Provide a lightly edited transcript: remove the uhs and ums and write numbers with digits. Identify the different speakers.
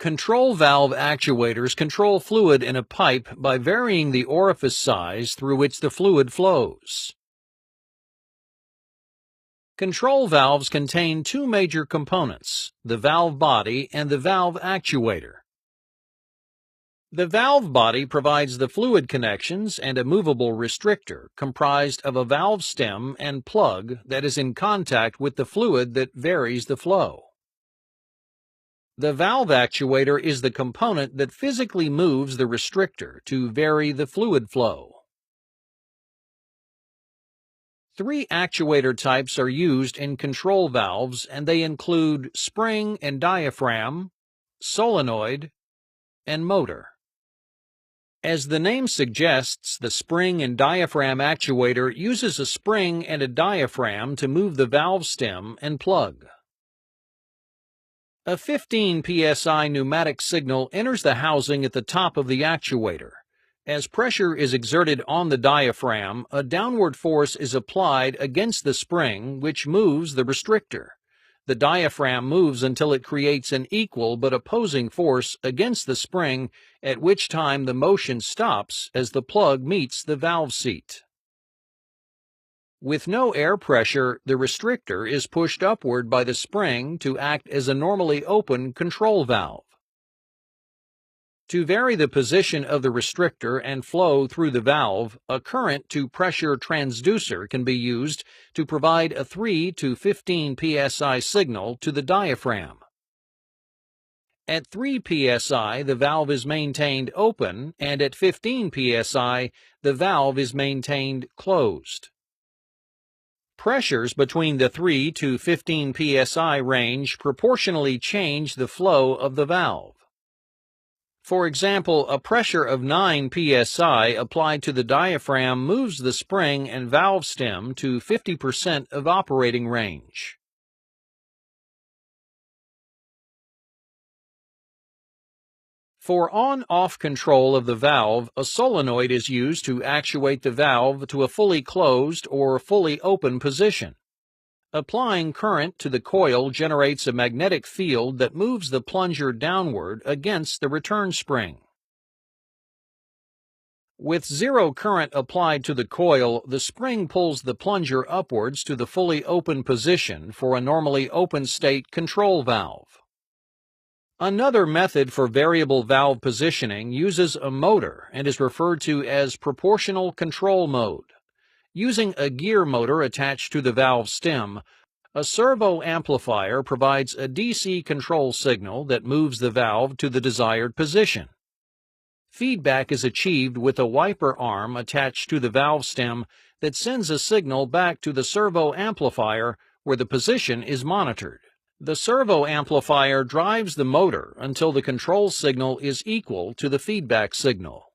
Speaker 1: Control valve actuators control fluid in a pipe by varying the orifice size through which the fluid flows. Control valves contain two major components, the valve body and the valve actuator. The valve body provides the fluid connections and a movable restrictor comprised of a valve stem and plug that is in contact with the fluid that varies the flow. The valve actuator is the component that physically moves the restrictor to vary the fluid flow. Three actuator types are used in control valves, and they include spring and diaphragm, solenoid, and motor. As the name suggests, the spring and diaphragm actuator uses a spring and a diaphragm to move the valve stem and plug. A 15 psi pneumatic signal enters the housing at the top of the actuator. As pressure is exerted on the diaphragm, a downward force is applied against the spring, which moves the restrictor. The diaphragm moves until it creates an equal but opposing force against the spring, at which time the motion stops as the plug meets the valve seat. With no air pressure, the restrictor is pushed upward by the spring to act as a normally open control valve. To vary the position of the restrictor and flow through the valve, a current-to-pressure transducer can be used to provide a 3 to 15 psi signal to the diaphragm. At 3 psi, the valve is maintained open, and at 15 psi, the valve is maintained closed. Pressures between the 3 to 15 psi range proportionally change the flow of the valve. For example, a pressure of 9 psi applied to the diaphragm moves the spring and valve stem to 50% of operating range. For on-off control of the valve, a solenoid is used to actuate the valve to a fully closed or fully open position. Applying current to the coil generates a magnetic field that moves the plunger downward against the return spring. With zero current applied to the coil, the spring pulls the plunger upwards to the fully open position for a normally open state control valve. Another method for variable valve positioning uses a motor and is referred to as proportional control mode. Using a gear motor attached to the valve stem, a servo amplifier provides a DC control signal that moves the valve to the desired position. Feedback is achieved with a wiper arm attached to the valve stem that sends a signal back to the servo amplifier where the position is monitored. The servo amplifier drives the motor until the control signal is equal to the feedback signal.